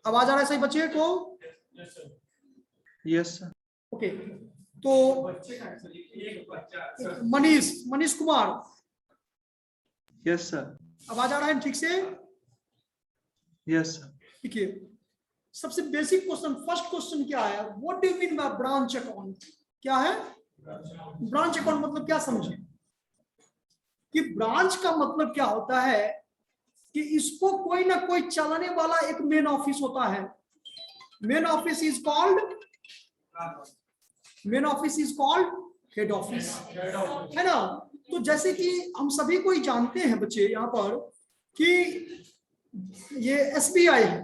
आवाज आ रहा है सही बच्चे को? Yes sir. ओके, तो मनीष, मनीष कुमार, यस सर। आवाज आ रहा है ठीक से? Yes sir. ठीक है, सबसे बेसिक क्वेश्चन, फर्स्ट क्वेश्चन क्या है? What do you mean by branch account? क्या है ब्रांच अकाउंट? मतलब क्या समझे कि ब्रांच का मतलब क्या होता है कि इसको कोई ना कोई चलाने वाला एक मेन ऑफिस होता है। Main office is called head office, है ना? तो जैसे कि हम सभी को ही जानते हैं बच्चे यहाँ पर कि ये एसबीआई है,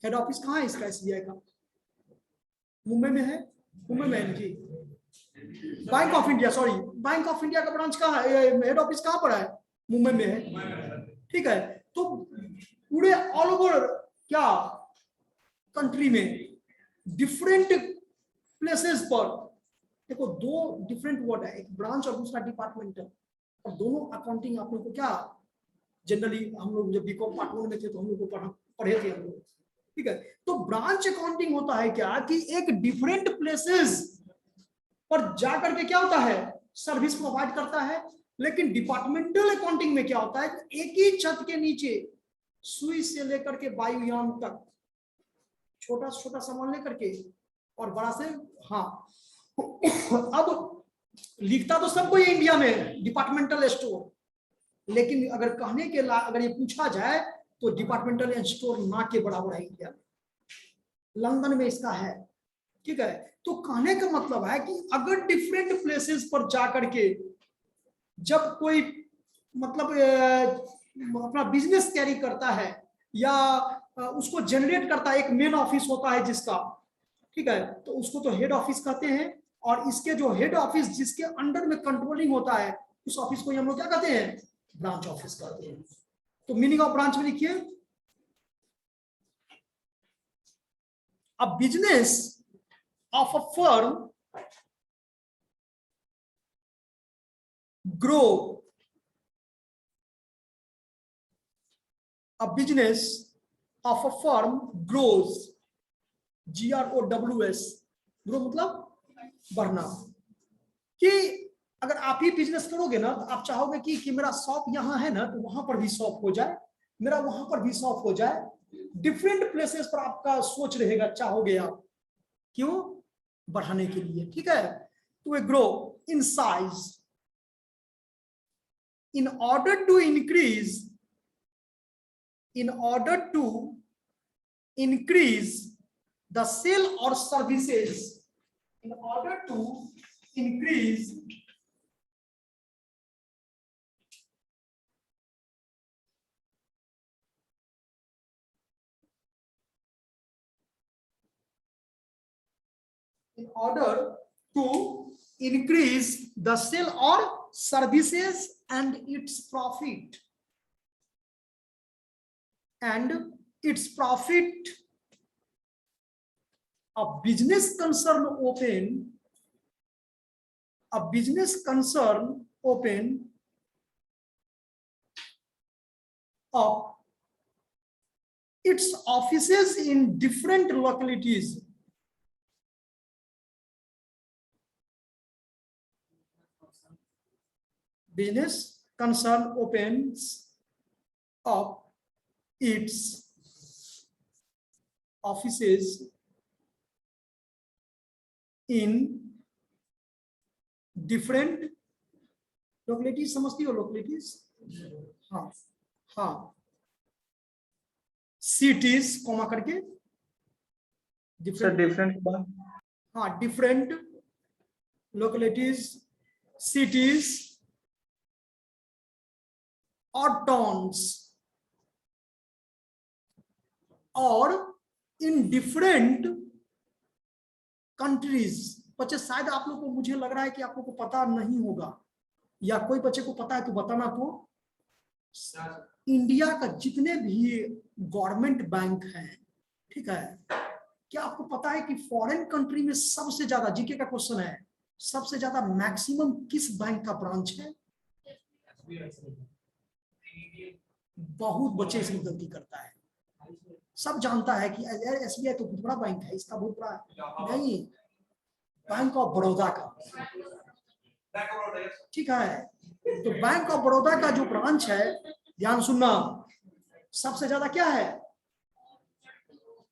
हेड ऑफिस कहाँ है इसका? एसबीआई का मुंबई में है, मुंबई में है जी। Bank of India, sorry, Bank of India का ब्रांच कहाँ है, हेड ऑफिस कहाँ पर है? मुंबई में है, ठीक है। तो पूरे ऑल ओवर क्या कंट्री में डिफरेंट प्लेसेस पर, देखो दो डिफरेंट वर्ड है, एक ब्रांच और दूसरा डिपार्टमेंटल, और दोनों अकाउंटिंग आप लोग को क्या जनरली हम लोग जब बीकॉम पार्ट 1 में थे तो हम लोग को पढ़े थे हम लोग, ठीक है। तो ब्रांच अकाउंटिंग होता है क्या कि एक डिफरेंट प्लेसेस पर जाकर के क्या होता है, सर्विस प्रोवाइड करता है। लेकिन डिपार्टमेंटल अकाउंटिंग में क्या होता है, एक ही छत के नीचे सुई से लेकर के वायुयान तक छोटा छोटा सामान लेकर के और बड़ा से, हाँ अब लिखता तो सब कोई इंडिया में डिपार्टमेंटल स्टोर, लेकिन अगर कहने के अगर ये पूछा जाए तो डिपार्टमेंटल स्टोर ना के बराबर है इंडिया में, लंदन में इसका है, ठीक है। तो कहने का मतलब है कि अगर डिफरेंट प्लेसेस पर जाकर के जब कोई मतलब अपना बिजनेस कैरी करता है या उसको जनरेट करता है, एक मेन ऑफिस होता है जिसका, ठीक है, तो उसको तो हेड ऑफिस कहते हैं। और इसके जो हेड ऑफिस जिसके अंडर में कंट्रोलिंग होता है, उस ऑफिस को हम लोग क्या कहते हैं, ब्रांच ऑफिस कहते हैं। तो मीनिंग ऑफ ब्रांच में लिखिए, a business of a firm grow, a business of a firm grows, GROWS, grow मतलब बढ़ना। कि अगर आप ही बिजनेस करोगे ना तो आप चाहोगे कि मेरा शॉप यहाँ है ना तो वहां पर भी शॉप हो जाए, मेरा वहां पर भी शॉप हो जाए, डिफरेंट प्लेसेस पर आपका सोच रहेगा, चाहोगे आप, क्यों? बढ़ाने के लिए, ठीक है। तो we grow in size in order to increase the sale or services, in order to increase the sale or services and its profit, a business concern open up its offices in different localities. Business concern opens up its offices in different localities, समझती हो localities? हाँ हाँ, cities comma करके different, हाँ, different localities, cities or towns, और in different countries. बच्चे शायद आप लोग को, मुझे लग रहा है कि आप लोग को पता नहीं होगा, या कोई बच्चे को पता है तो बताना। तो इंडिया का जितने भी गवर्नमेंट बैंक हैं, ठीक है, क्या आपको पता है कि फॉरेन कंट्री में सबसे ज्यादा, जीके का क्वेश्चन है, सबसे ज्यादा मैक्सिमम किस बैंक का ब्रांच है? बहुत बच्चे इसमें गलती करता है। सब जानता है कि एसबीआई तो बहुत बड़ा बैंक है, इसका बहुत बड़ा नहीं, बैंक ऑफ बड़ौदा का, ठीक है। तो बैंक ऑफ बड़ौदा का जो ब्रांच है, ध्यान सुनना, सबसे ज्यादा क्या है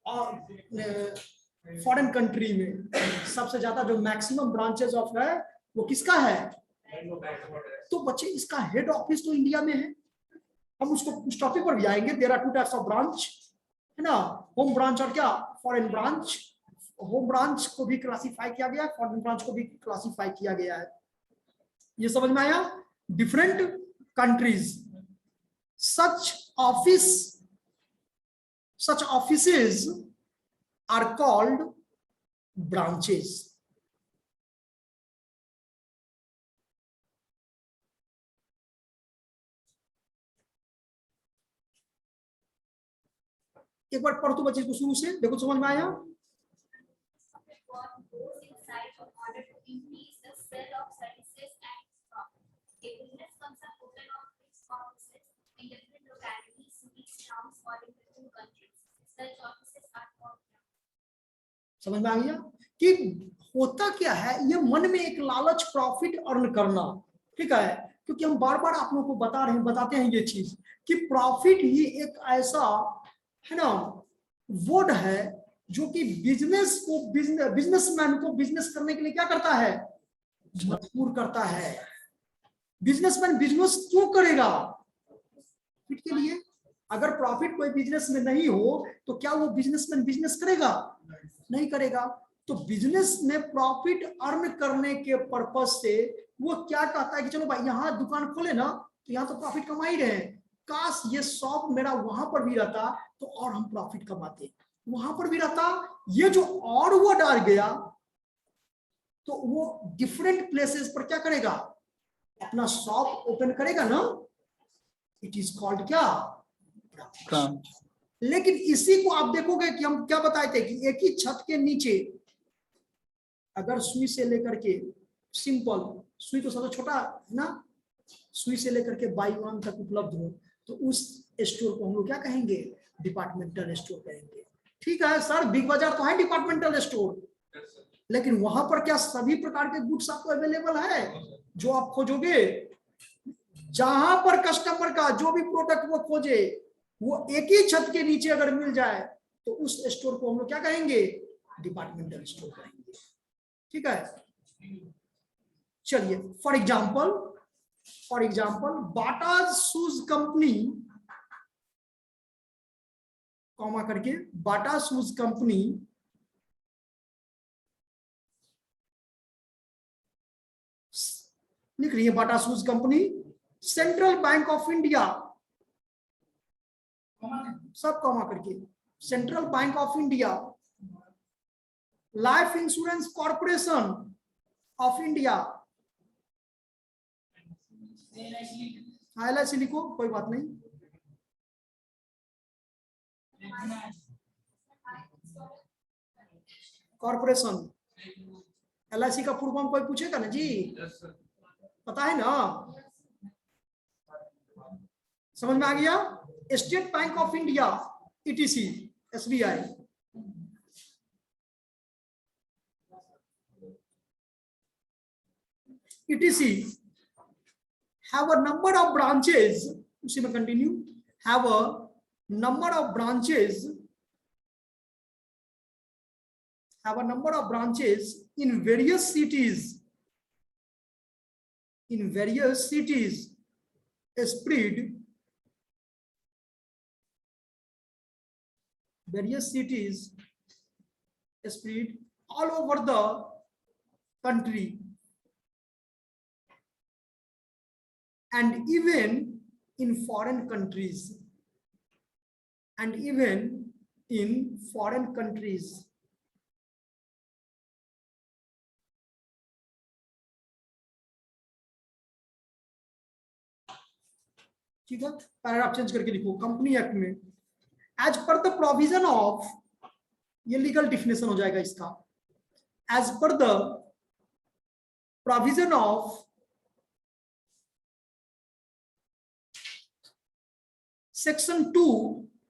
और फॉरेन कंट्री में सबसे ज्यादा जो मैक्सिमम ब्रांचेस ऑफ है वो किसका है? तो बच्चे इसका हेड ऑफिस तो इंडिया में है। हम उसको उस टॉपिक पर भी आएंगे। There are two types of branch, है ना, होम ब्रांच और क्या फॉरेन ब्रांच। होम ब्रांच को भी क्लासिफाई किया गया है, फॉरेन ब्रांच को भी क्लासिफाई किया गया है। ये समझ में आया? Different countries such offices are called branches. एक बार पढ़ तो बच्चे को शुरू से, देखो समझ में आया? समझ में आ गया कि होता क्या है? ये मन में एक लालच, प्रॉफिट अर्न करना, ठीक है। क्योंकि हम बार बार आप लोगों को बताते हैं ये चीज कि प्रॉफिट ही एक ऐसा, है ना, वर्ड है जो कि बिजनेसमैन को बिजनेस करने के लिए क्या करता है? मजबूर करता है। बिजनेसमैन बिजनेस क्यों करेगा? प्रॉफिट के लिए। अगर प्रॉफिट कोई बिजनेस में नहीं हो तो क्या वो बिजनेसमैन बिजनेस करेगा? नहीं करेगा। तो बिजनेस में प्रॉफिट अर्न करने के पर्पज से वो क्या कहता है कि चलो भाई यहाँ दुकान खोले ना, तो यहाँ तो प्रॉफिट कमा ही रहे हैं, काश ये शॉप मेरा वहां पर भी रहता तो और हम प्रॉफिट कमाते, वहां पर भी रहता। ये जो और वो डाल गया तो वो डिफरेंट प्लेसेस पर क्या करेगा? अपना शॉप ओपन करेगा ना, इट इज कॉल्ड क्या? ब्रांच। लेकिन इसी को आप देखोगे कि हम क्या बताए थे कि एक ही छत के नीचे अगर सुई से लेकर के, सिंपल सुई तो सबसे छोटा है ना, सुई से लेकर के बाईवान तक उपलब्ध हो तो उस स्टोर को हम लोग क्या कहेंगे? डिपार्टमेंटल स्टोर कहेंगे। ठीक है सर, बिग बाजार तो है डिपार्टमेंटल स्टोर, लेकिन वहां पर क्या सभी प्रकार के गुड्स आपको अवेलेबल है जो आप खोजोगे? जहां पर कस्टमर का जो भी प्रोडक्ट वो खोजे वो एक ही छत के नीचे अगर मिल जाए तो उस स्टोर को हम लोग क्या कहेंगे? डिपार्टमेंटल स्टोर कहेंगे। ठीक है, चलिए for example Bata shoes company, comma करके, बाटा शूज कंपनी लिख रही है, Bata shoes company, Central Bank of India, सब कॉमा करके, Central Bank of India, Life Insurance Corporation of India, LIC लिखो कोई बात नहीं, कॉर्पोरेशन, LIC का फुल फॉर्म कोई पूछेगा ना जी? पता है ना? समझ में आ गया? State bank of India, ETC, SBI, ETC have a number of branches, उसी में continue, have a number of branches, in various cities, spread all over the country and even in foreign countries, ठीक है। Paragraph change करके लिखो, company act में as per the provision of, ये legal definition हो जाएगा इसका, as per the provision of section 2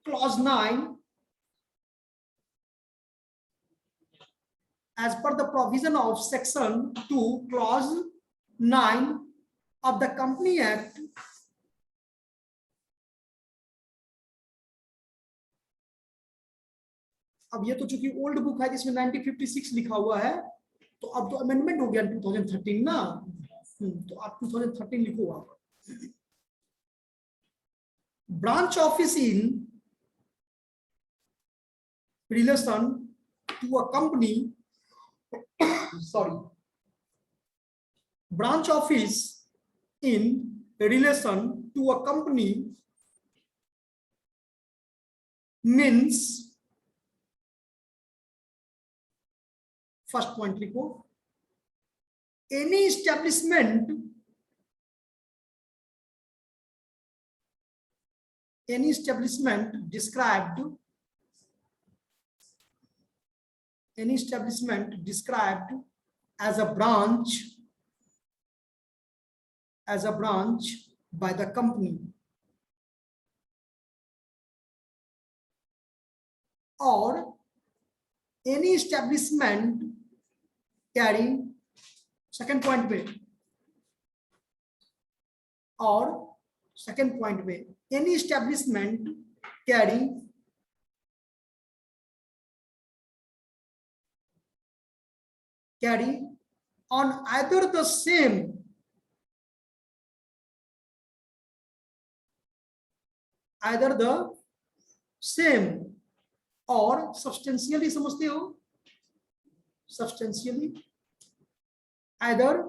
clause 9 as per the provision of section 2 clause 9 of the Company Act अब ये तो चूंकि ओल्ड बुक है जिसमें 1956 लिखा हुआ है तो अब तो अमेंडमेंट हो गया 2013 ना तो आप 2013 लिखो आप branch office in relation to a company sorry branch office in relation to a company means first point लिखो any establishment described as a branch by the company or any establishment carrying second point में any establishment carrying on either the same or substantially समझते हो substantially either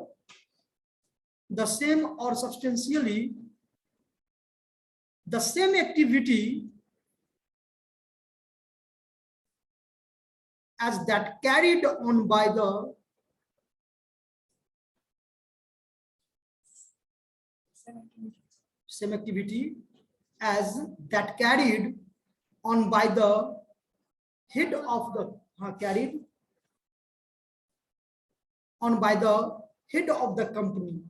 the same or substantially the same activity as that carried on by the same activity as that carried on by the head of the carried on by the head of the company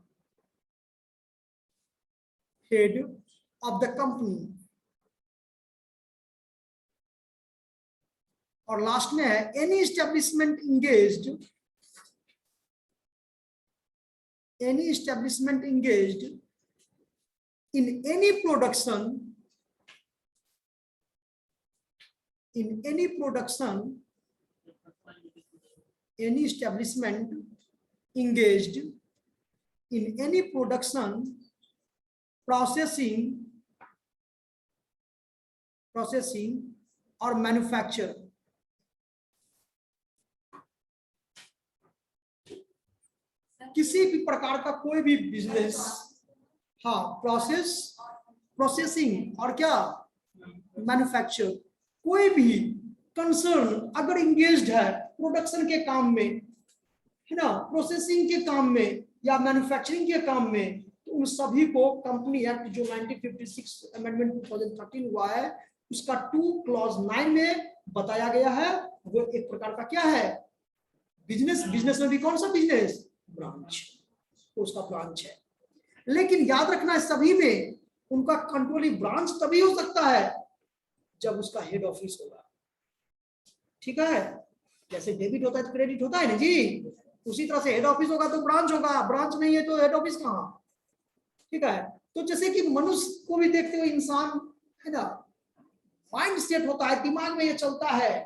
और last में है any establishment engaged in any production any establishment engaged in any production processing or manufacture किसी भी प्रकार का कोई भी business processing और क्या मैन्युफैक्चर कोई भी कंसर्न अगर इंगेज्ड है प्रोडक्शन के काम में है ना प्रोसेसिंग के काम में या मैन्युफैक्चरिंग के काम में तो उन सभी को कंपनी एक्ट जो 1956 अमेंडमेंट 2013 हुआ है उसका 2 क्लॉज 9 में बताया गया है वो एक प्रकार का क्या है बिजनेस में भी कौन सा बिजनेस ब्रांच तो उसका ब्रांच है लेकिन याद रखना है सभी में उनका कंट्रोलिंग ब्रांच तभी हो सकता है जब उसका हेड ऑफिस होगा ठीक है जैसे डेबिट होता है तो क्रेडिट होता है ना जी उसी तरह से हेड ऑफिस होगा तो ब्रांच होगा ब्रांच नहीं है तो हेड ऑफिस कहाँ ठीक है तो जैसे कि मनुष्य को भी देखते हुए इंसान है ना माइंड सेट होता है दिमाग में ये चलता है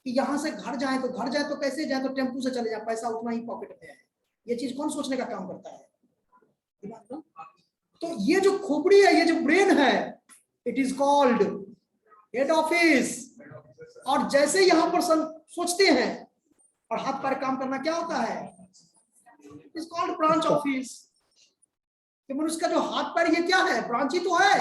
कि यहाँ से घर जाए तो कैसे जाए तो टेम्पू से चले जाए पैसा उतना ही पॉकेट में है ये चीज कौन सोचने का काम करता है तो ये जो खोपड़ी है ये जो ब्रेन है it is called head office और जैसे यहाँ पर सोचते हैं और हाथ पैर काम करना क्या होता है it is called branch office मनुष्य का जो हाथ पैर ये क्या है ब्रांच ही तो है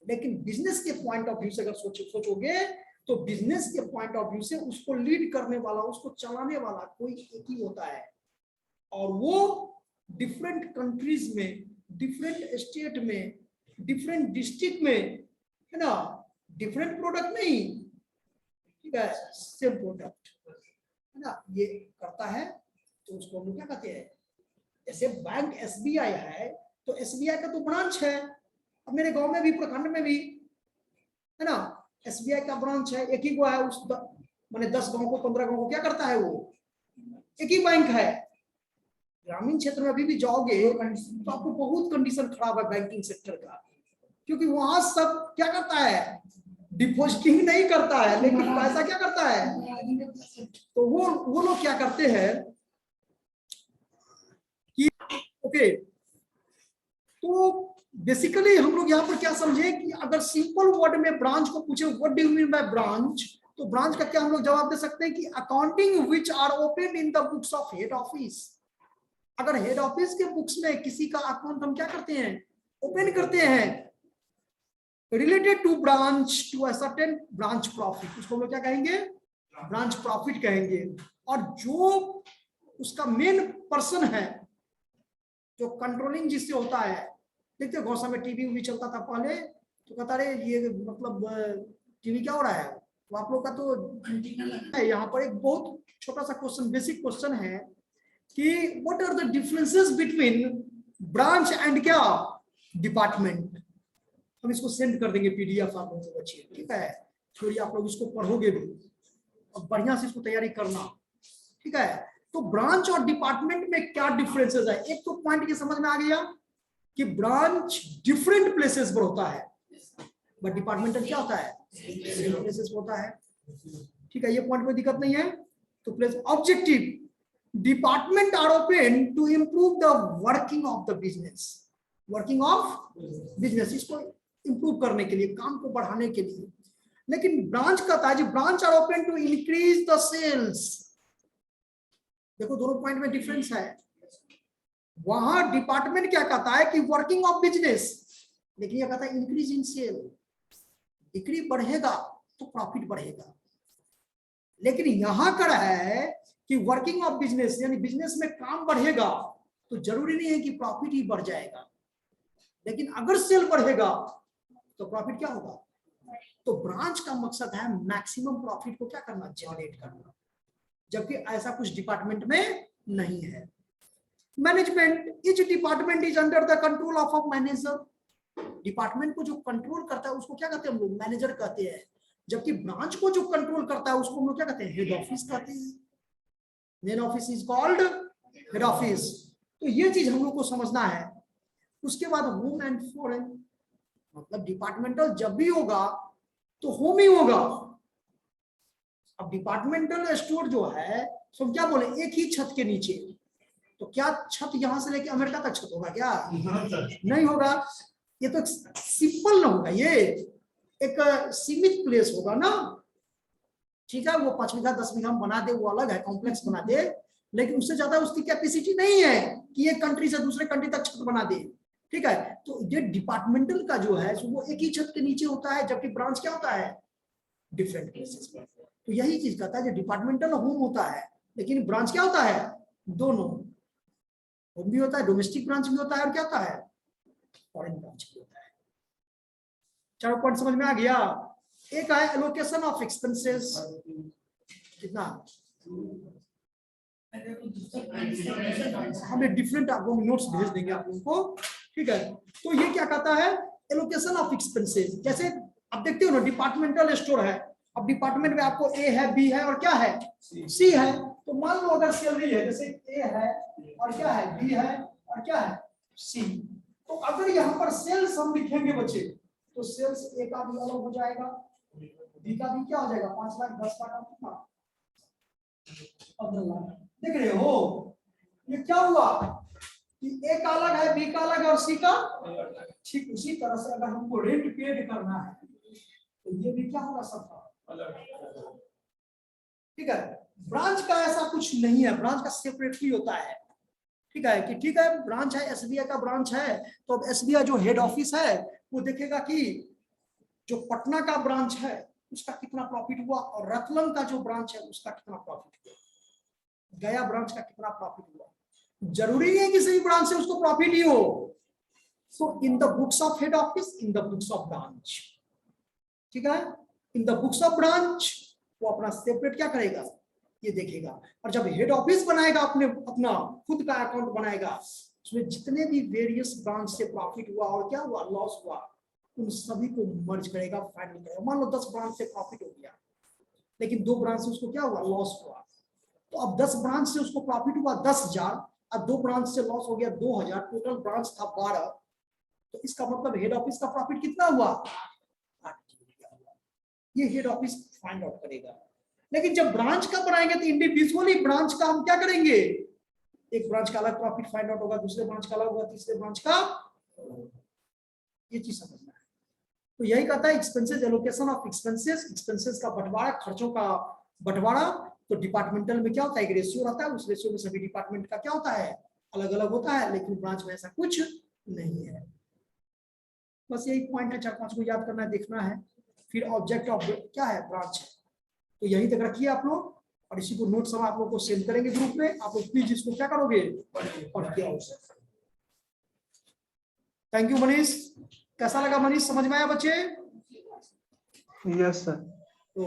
लेकिन बिजनेस के पॉइंट ऑफ व्यू से अगर सोचोगे तो बिजनेस के पॉइंट ऑफ व्यू से उसको लीड करने वाला उसको चलाने वाला कोई एक ही होता है और वो डिफरेंट कंट्रीज में डिफरेंट स्टेट में डिफरेंट डिस्ट्रिक्ट में है ना डिफरेंट प्रोडक्ट नहीं ठीक है सेम प्रोडक्ट है ना ये करता है तो उसको हम क्या कहते हैं जैसे बैंक एसबीआई है तो एसबीआई का तो ब्रांच है अब मेरे गांव में भी प्रखंड में भी है ना एसबीआई का ब्रांच है एक ही को है उस मैंने 10 गांव को 15 गांव को क्या करता है, वो एक ही बैंक है। ग्रामीण क्षेत्र में अभी भी जाओगे तो आपको बहुत कंडीशन खराब है बैंकिंग सेक्टर का, क्योंकि वहां सब क्या करता है, डिपॉजिटिंग नहीं करता है, लेकिन पैसा क्या करता है। तो वो लोग क्या करते हैं कि ओके, तो बेसिकली हम लोग यहाँ पर क्या समझे कि अगर सिंपल वर्ड में ब्रांच को पूछे what do you mean by branch, तो ब्रांच का क्या हम लोग जवाब दे सकते हैं कि accounting which are open in the books of head office. अगर हेड ऑफिस के बुक्स में किसी का अकाउंट हम क्या करते हैं, ओपन करते हैं, related to branch to a certain branch profit, उसको हम लोग क्या कहेंगे, ब्रांच प्रॉफिट कहेंगे। और जो उसका मेन पर्सन है, जो कंट्रोलिंग जिससे होता है, देखते गौसा में टीवी भी चलता था पहले, तो कहता रहे ये मतलब टीवी क्या हो रहा है, तो आप लोग का तो यहाँ पर एक बहुत छोटा सा क्वेश्चन, बेसिक क्वेश्चन है कि what are the differences between branch and क्या, डिपार्टमेंट। हम इसको सेंड कर देंगे पीडीएफ आप लोगों को, बच्चे ठीक है, छोड़िए आप लोग इसको पढ़ोगे भी और बढ़िया से इसको तैयारी करना, ठीक है। तो ब्रांच और डिपार्टमेंट में क्या डिफरेंसेस है, एक तो पॉइंट ये समझ में आ गया कि ब्रांच डिफरेंट प्लेसेस पर होता है, बट डिपार्टमेंटल क्या होता है, सेम प्लेसेस होता है, ठीक है, ये पॉइंट में दिक्कत नहीं है। तो place objective, department are open to improve the working of the business, working of business, इसको इंप्रूव करने के लिए, काम को बढ़ाने के लिए। लेकिन ब्रांच का था जी, branch are open to increase the sales. देखो दोनों पॉइंट में डिफरेंस है। वहां डिपार्टमेंट क्या कहता है कि वर्किंग ऑफ बिजनेस, लेकिन ये कहता है इंक्रीज इन सेल, बिक्री बढ़ेगा तो प्रॉफिट बढ़ेगा। लेकिन यहां कर है कि वर्किंग ऑफ बिजनेस, यानी बिजनेस में काम बढ़ेगा तो जरूरी नहीं है कि प्रॉफिट ही बढ़ जाएगा, लेकिन अगर सेल बढ़ेगा तो प्रॉफिट क्या होगा। तो ब्रांच का मकसद है मैक्सिमम प्रॉफिट को क्या करना, जनरेट करना, जबकि ऐसा कुछ डिपार्टमेंट में नहीं है। Management, each department is under the control of a manager. Department को जो कंट्रोल करता है उसको क्या कहते हैं हम लोग, मैनेजर कहते हैं। जबकि ब्रांच को जो कंट्रोल करता है उसको हम लोग क्या कहते हैं, हेड ऑफिस कहते हैं। Main office is called head office. तो ये चीज हम लोग को समझना है। उसके बाद होम एंड फॉरेन, मतलब डिपार्टमेंटल जब भी होगा तो होम ही होगा। अब डिपार्टमेंटल स्टोर जो है तो क्या बोले, एक ही छत के नीचे, तो क्या छत यहां से लेके अमेरिका तक छत होगा क्या, नहीं होगा। ये तो सिंपल ना होगा, ये एक सीमित प्लेस होगा ना, ठीक है। वो 5 बीघा 10 बीघा बना दे वो अलग है, कॉम्प्लेक्स बना दे, लेकिन उससे ज्यादा उसकी कैपेसिटी नहीं है कि एक कंट्री से दूसरे कंट्री तक छत बना दे, ठीक है। तो ये डिपार्टमेंटल का जो है वो एक ही छत के नीचे होता है, जबकि ब्रांच क्या होता है, डिफरेंट प्लेसेस पर। तो यही चीज कहता है जो डिपार्टमेंटल होम होता है, लेकिन ब्रांच क्या होता है, दोनों, होम भी होता है, डोमेस्टिक ब्रांच भी होता है, और क्या होता है, फॉरेन ब्रांच भी होता है। चारों पॉइंट समझ में आ गया। एक है एलोकेशन ऑफ एक्सपेंसेस, कितना हमें डिफरेंट आपको नोट्स भेज देंगे आप लोगों को, ठीक है। तो ये क्या कहता है, एलोकेशन ऑफ एक्सपेंसेस। जैसे आप देखते हो ना, डिपार्टमेंटल स्टोर है, अब डिपार्टमेंट में आपको ए है, बी है और क्या है, सी है। तो मान लो अगर सैलरी है, जैसे ए है और क्या है, बी है और क्या है, सी। तो अगर यहाँ पर सेल्स हम लिखेंगे बच्चे, तो सेल्स ए का भी अलग हो जाएगा, बी का भी क्या हो जाएगा, 5 लाख 10 लाख कितना, 15 लाख। देख रहे हो ये क्या हुआ कि ए का अलग है, बी का अलग है और सी का। ठीक उसी तरह से अगर हमको रेंट पेड करना है तो ये भी क्या होगा, सबका ठीक है। ब्रांच का ऐसा कुछ नहीं है, ब्रांच का सेपरेटली होता है, ठीक है। कि ठीक है ब्रांच है, एसबीआई का ब्रांच है, तो अब एसबीआई जो हेड ऑफिस है वो देखेगा कि जो पटना का ब्रांच है उसका कितना प्रॉफिट हुआ, और रतलाम का जो ब्रांच है उसका कितना प्रॉफिट हुआ, गया ब्रांच का कितना प्रॉफिट हुआ। जरूरी है कि सही ब्रांच से उसको प्रॉफिट ही हो। So in the books of head office, in the books of branch, ठीक है। In the books of branch वो अपना सेपरेट क्या करेगा, ये देखेगा। और जब हेड ऑफिस बनाएगा, अपना खुद का अकाउंट बनाएगा, उसमें जितने भी वेरियस ब्रांच से प्रॉफिट हुआ और क्या हुआ, लॉस हुआ, उन सभी को मर्ज करेगा, फाइनल करेगा। मान लो 10 ब्रांच से प्रॉफिट हो गया, लेकिन 2 ब्रांच से उसको क्या हुआ, लॉस हुआ। तो अब 10 ब्रांच से उसको प्रॉफिट हुआ 10,000, अब 2 ब्रांच से लॉस हो गया 2,000, टोटल ब्रांच था 12। तो इसका मतलब हेड ऑफिस का प्रॉफिट कितना हुआ, 8 हुआ। ये हेड ऑफिस फाइंड आउट करेगा। लेकिन जब ब्रांच का बनाएंगे तो इंडिविजुअली ब्रांच का हम क्या करेंगे, एक ब्रांच का अलग प्रॉफिट फाइंड आउट होगा, दूसरे ब्रांच का अलग होगा, तीसरे ब्रांच का, ये चीज समझना है। तो यही कहता है expenses, allocation of expenses, expenses का बंटवारा, खर्चों का बंटवारा। तो डिपार्टमेंटल में क्या होता है, एक रेशियो रहता है, उस रेशियो में सभी डिपार्टमेंट का क्या होता है, अलग अलग होता है, लेकिन ब्रांच में ऐसा कुछ नहीं है। बस यही पॉइंट है, 4-5 को याद करना है, देखना है। फिर ऑब्जेक्ट ऑफ क्या है, ब्रांच है। तो यही तक रखिए आप लोग, और इसी को नोट्स हम आप लोग को सेंड करेंगे ग्रुप में, आप लोग प्लीज इसको क्या करोगे, पढ़ के आओ। Thank you Manish. कैसा लगा मनीष, समझ में आया बच्चे? Yes, sir. तो